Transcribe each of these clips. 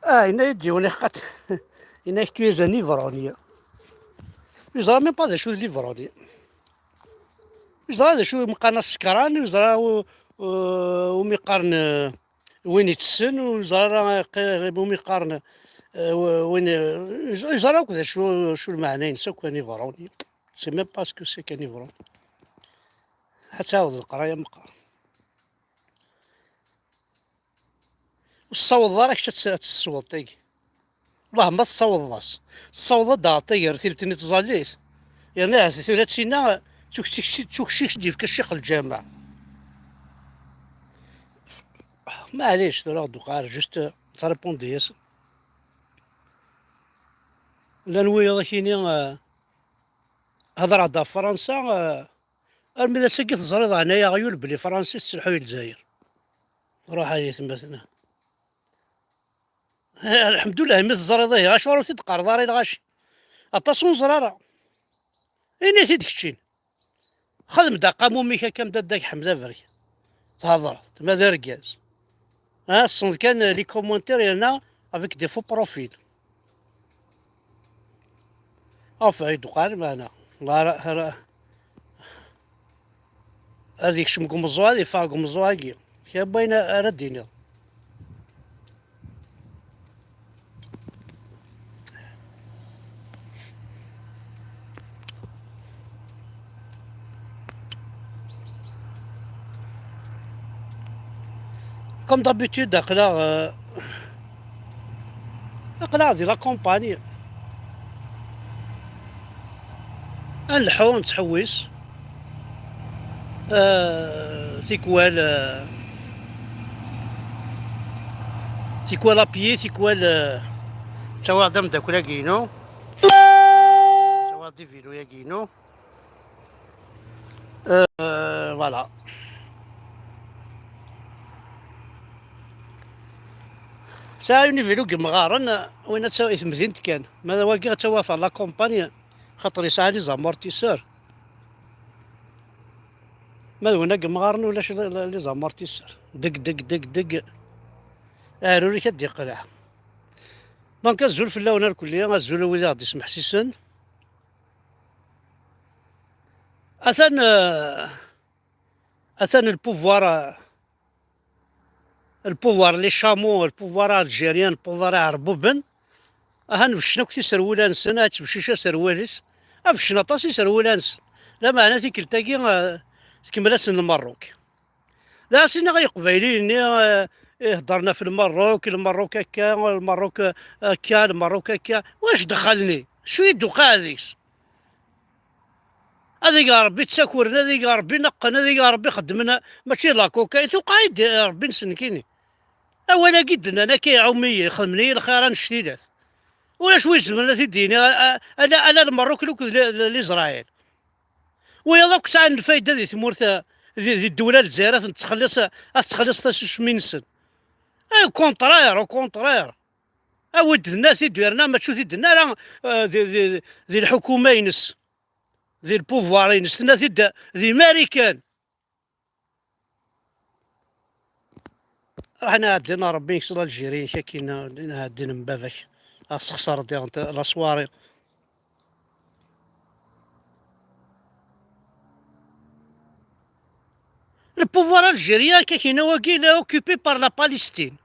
هنا يديوني خاط هنا كتويزا نيفرونية. يزرا ميم با دا شو ليفرونية. يزرا دا شو مقارنة السكران ويزرا وميقارن وين يتسن ويزرا وين يقارن وين يزرا كذا شو المعنى ينسى كان نيفرونية. سي ميم باسكو سي كان نيفرون. حتى عاود القراية مقار. والصوت راك تتصوت تاكي. والله ما تصوت ضاس. الصوت دا طير ثيلتني تزاليس. يعني ثلاث سنين تشوكشيش ديف كشيخ الجامع. معليش لا دوكا جوست تريبوندي ياس. لا نويا كيني هضر على فرنسا الميدا سكت الزريض هنايا غيول بلي فرنسي تسلحو الجزائر. روح هاي مثلا. الحمد لله ميت الزريضة هي غاشورو تيدقار داري الغاشي. اطاسون زرارة. إني تيدك تشين. خدم دقة موميكا كام داك حمزة فري. تهضر ماذا ركاز. الصند كان لي كومونتير هنا افيك دي فو بروفيل. عيدو قال معنا الله هذيك شمكم الزوادي فاقم الزواقي كي باين ردينا. كوم دابيتود اقلا دي لا كومباني نلحو نتحوس تيكوال ابيي تيكوال توا دم داك ولا كينو توا دي فيلو يا كينو فوالا. ساعة فيلو كمغارن وين تساوي ثمزينت كان ماذا واقع توافر لا كومباني خاطر يساعد لي زامورتيسور. ما وين كمغارن ولاش لي زامورتيسور دق دق دق دق روري كدي قلع. دونك الزول في اللون الكلية الزول ويلي غادي يسمح سيسن أثن البوفوار لي شامو البوفوار الجيريان البوفوار عربوبن نفشنا كنتي سروولانسن هاتمشيشا سروالس افشنا طاسي سروولانسن لا معنى ذيك التاكي تكملاسن المروك لا سينا غير قبايلين هضرنا في المروك هكا المروك هكا واش دخلني شو يدوقا هذيك هذيك ربي تساكورنا هذيك ربي نقنا هذيك ربي خدمنا ماشي لاكوكا توقعد ربي نسنكيني اولا قدنا انا كي عمي خدمني الخيران الشديدات ولا شوي زمن تديني انا المروك لاسرائيل ويا ذاك ساعه الفايده ذي ثمورث ذي الدوله الجزائر تخلص شمينسن كونترير اود الناس يديرنا ما تشوف يدنا راه ذي الحكومه ينس ذي البوفوار ينس الناس ذي ماريكان. احنا عندنا ربي يكسر الجيرين شاكينا عندنا من بابك خسر ديال لاسواري. البوفوار الجيريان كاين واكيل اوكوبي بار لا بالستين.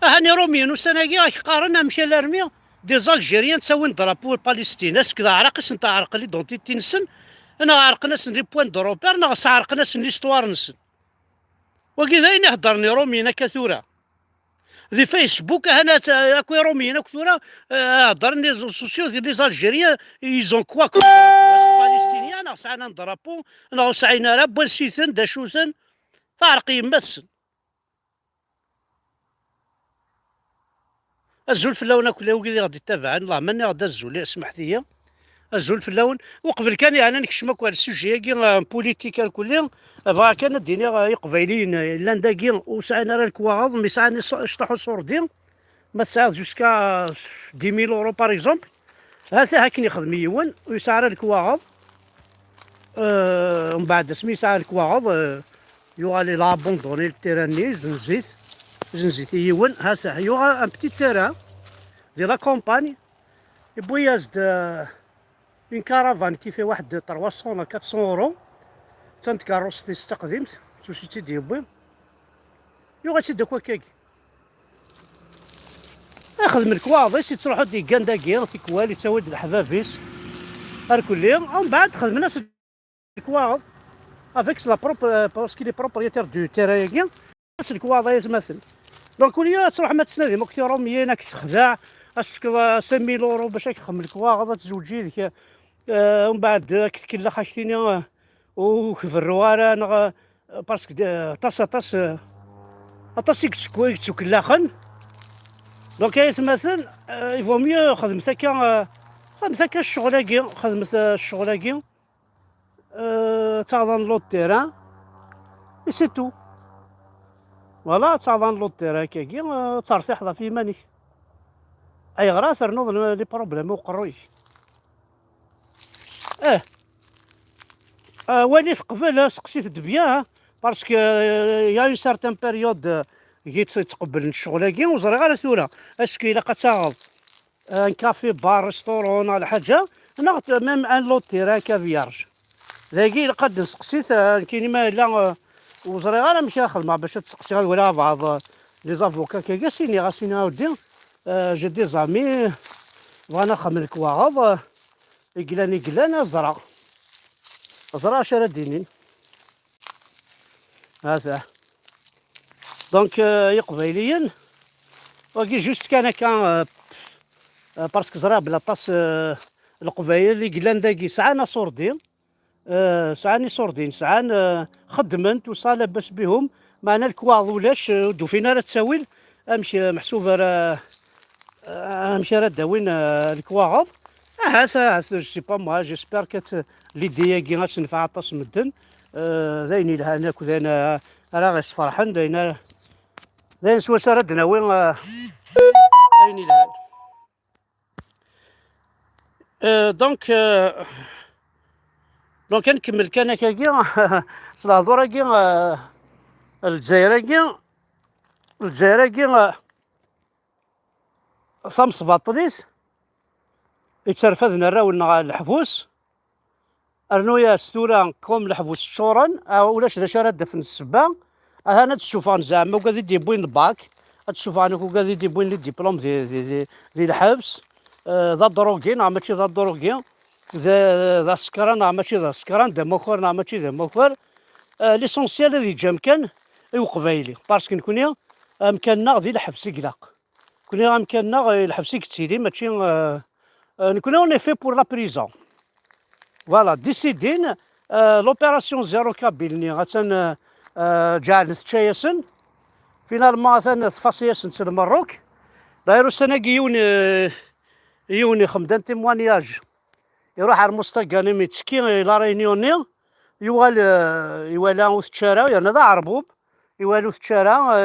هاني روميين وسناكي راك قارنا مشى لارمي دي زالجيريان تساوين درابو بالستين اسك ذا عرقس نتا عرق لي دونتيتي نسن انا عرقناس لي بوان دوروبير نا عرقناس ليستوار نسن وكي ذاين هضرني روميين كثورة ذي فيسبوك هنا اكو روميين كثورة هضرني سوسيو ديال لي زالجيريان يزون كوا كو بالستينيان نا سعنا ندرابو نا سعينا راه بوالسيثن داشوثن تعرق يمسن الزول في اللون كله وقيل غادي يتابعن الله ماني غدا الزول اسمح لي الزول في اللون وقبل كان يعني نكشمك على السوجي كي بوليتيكا الكلي بغا كان الدنيا يقبايلين لان داكي وسعنا راه الكواغض مي سعاني شطحوا صوردين ما تساعد جوسكا 10000 اورو باغ اكزومبل هذا هاكني يخدم يوان ويسعر الكواغض ومن بعد سمي يسعر الكواغض يوالي لابوندوني التيرانيز نزيت زنزيتي يون هاسا يوغا ان بتي تيران دي لا كومباني يبويازد اون كارافان كي فيه واحد 300 ولا 400 اورو تنتكاروس تستقدمت سوشيتي ديال يوغا تشد كواكاكي اخذ من الكواضي سي تروحو دي كانداكير في كوالي تساود الحبابيس هار كلي ومن بعد خدم ناس الكواغ افيك لا بروب باسكو لي بروبريتير دو تيرايكي ناس الكواضي مثلا دونك كل يوم تروح ما تسنادي موك تيروميي انك تخدع اسك 5000 اورو باش تخدم الكواغ تزوجي ديك ومن بعد كتكلا خاشتيني وفي الروارة باسكو طاس طاسيك تكلاخن دونك مثلا يفو ميو خدمت هكا الشغلاكي خدمت الشغلاكي تعظن لو تيران اي سي تو فوالا تعظن لو تيران كاكي ترتاح في يمانك اي غرا ترنوض لي بروبليم وقرويك واني قبل سقسيت دبيان باسكو يا اون سارتان بيريود جيت تقبل الشغلاكي وزري غير ثورة اسكو الا قتاغض ان كافي بار ريستورون ولا حاجه انا ميم ان لو تيران كافيارج ذاكي قد سقسيت كاين ما لا وزري غير مشى خدمه باش تسقسي ولا بعض لي زافوكا كي سيني غاسيني اودي جي دي زامي وانا خمم الكواغض قلان زرا شرا دينين هذا دونك يقبيليا وكي جوست كان باسكو زرا بلا طاس القبايل اللي قلان داكي ساعه صوردين ساعاني صوردين ساعان خدمنت وصا لاباس بهم معنا الكواض ولاش دوفينا راه تساويل امشي محسوبه راه امشي راه داوين الكواغض هذا سي با موا جيسبر كات ليديا كي غتنفع طاس مدن داين الهنا كذا راه غير فرحان داين سوا سردنا وين داين الهنا دونك كنكمل كان كاكي صلاح كي الجزائر كي صمص باطليس يترفدنا راولنا الحبوس ارنويا ستورا كوم الحبوس شورن ولاش ذا شرد في السبا انا تشوفان زعما وكادي يديبوين الباك تشوفان وكادي يديبوين لي ديبلوم دي الحبس ذا دروغين ماشي ذا دروغين ذا سكران ماشي ذا سكران ذا مخور ماشي ذا مخور ليسونسيال هذي جا مكان وقبايلي باسكو نكوني مكاننا ذي الحبس يقلق كوني مكاننا الحبس كتيري ماشي نكوني اوني في بور لا بريزون فوالا ديسيدين لوبيراسيون زيرو كابيلني غاتن جعلت تشايسن فينالمون غاتن تفاصياسن تسد مروك دايرو السنة يوني خمدان تيموانياج يروح على المستقاني ميتسكي لا رينيوني يوالا وثتشارا يعني ذا عربوب يوالو ثتشارا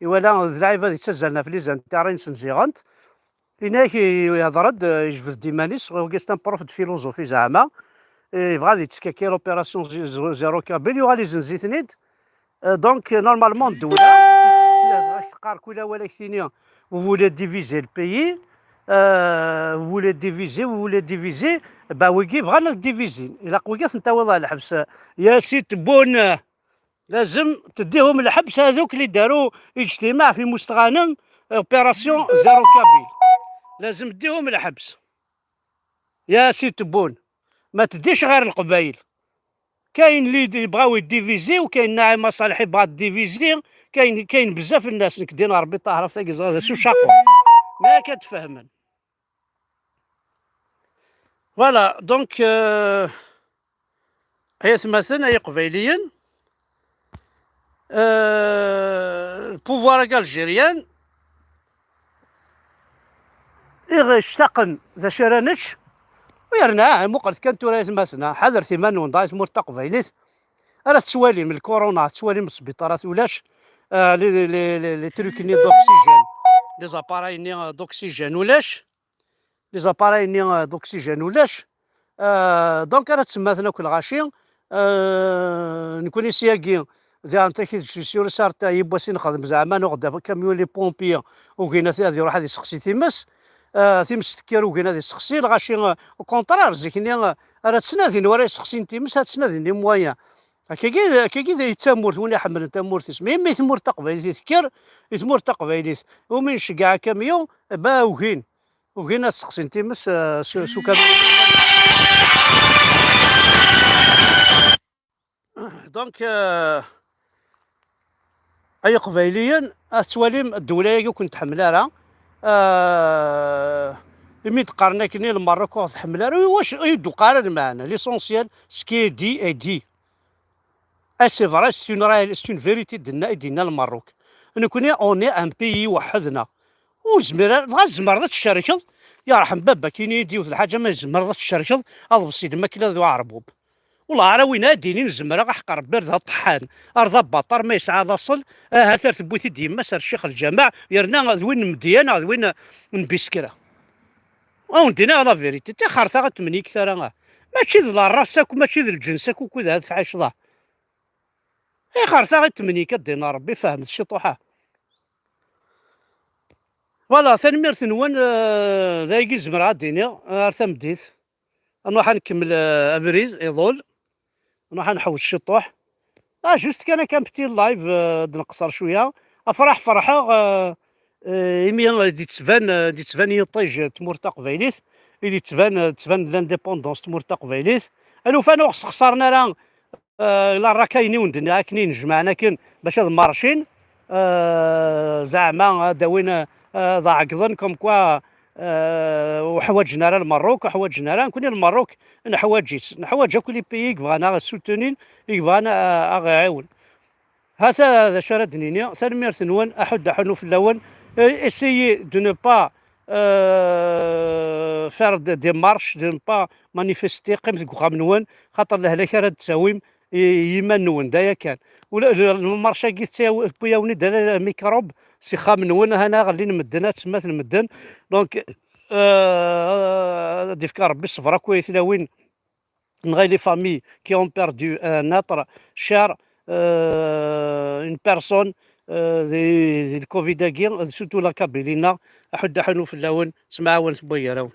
يوالا ذلاعيبه اللي تسزلنا في ليزان تاع رينسن زيغانت هناك يهضرد يجبد ديمانيس وكيستان بروف دو فيلوزوفي زعما يبغى غادي يتسكاكي لوبيراسيون زيرو كابيل يوغالي زنزيتنيد دونك نورمالمون الدولة تقار كولا ولا كثينيا وولي ديفيزي البيي وولي ديفيزي با ويكي بغانا ديفيزي الا قويكاس نتا والله الحبس يا سيت بون لازم تديهم الحبس هذوك اللي داروا اجتماع في مستغانم اوبيراسيون زيرو كابيل لازم تديهم الحبس يا سيت بون ما تديش غير القبايل كاين اللي يبغاو يديفيزي وكاين ناعم مصالح يبغى ديفيزي كاين بزاف الناس نكدين ربي طاهره في هذا سو شاقو ما كتفهمن فوالا دونك هي مثلا هي قبيليا البوفوار الجيريان اشتقن ذا شرانتش ويرنا مقرت كانت رايز مثلا حذر ثمانون دايس مرتقبيليس راه تسوالي من الكورونا تسوالي من السبيطارات ولاش لي تروكني دوكسيجين لي زاباراي ني دوكسيجين ولاش لي زاباراي ني دوكسيجين ولاش دونك راه تسمى ثنا كل غاشي نكوني سياكي زي أنت كي تجي سيور سارت يبوسي نخدم زعما نغدا كاميون لي بومبيي وكاين غادي يروح غادي يسقسي تيمس تيمس تكير وكاين غادي يسقسي غاشي او كونترار زيكني راه تسنادين ورا يسقسي تيمس تسنادين لي مويان كي تامورت وين يحمل تامورت اسمي مي تمور تقبايليت تكير تمور تقبايليت ومن شقع كاميون با وكاين تسقسي تيمس سو كاميون دونك أي قبايليا تواليم الدولة كنت تحملها راه مي تقارنا كني الماروك تحملها راه واش يدو قارن معنا ليسونسيال سكي دي اي دي سي فري سي اون فيريتي ديالنا الماروك نكوني اوني ان بيي وحدنا وزمير بغا الزمر تشاركض يرحم بابا كاين يدي في الحاجه ما الزمر تشاركض اضبسي الماكله ذو عربوب والله راه وين ديني نزمر حق ربي راه الطحان راه باطر ما يسعى لاصل هاتا تبوتي ديما سار الشيخ الجامع يرنا وين مديانه وين نبسكره وندينا لا فيريتي تي خارطه غتمني كثر ماشي ذ راسك وماشي ذ جنسك وكذا هاد عايش ضاه اي خارطه غتمني كدينا ربي فهمت الشطوحه فوالا ثاني ميرث نوان ذايقي الزمر غاديني ارثم ديت نروح نكمل ابريد يظل نروح نحوس الشطوح جوست كان بتي اللايف نقصر شويه افرح فرحه يمي دي تبان يطيج تمور تقبايليت اللي تبان لانديبوندونس تمور تقبايليت الوفان خسرنا راه لا راه كاينين وندنا كاينين جمعنا كاين باش هاد مارشين زعما داوينا ضاع كوم كوا وحوايجنا راه المروك وحوايجنا راه نكون المروك نحوايج كل بيي بغانا سوتونين يبغانا يعاون هذا شرا دنينيا سالمير ثنوان احد حنو في اللون اسيي دو نو با فار دي مارش دو با مانيفيستي قيمة كوخام نوان خاطر لهلاك راه تساويم يما نوان دايا كان ولا المارشا كي تساوي بياوني دالا ميكروب سي خام نوان هنا غادي نمدنا تسمات المدن دونك ديفكار ربي الصبر كويس وين نغي لي فامي كي اون بيردو ان اتر شار اون بيرسون ذي الكوفيد كي سورتو لا كابيلينا حد حنو في اللون سمعاون بويا راون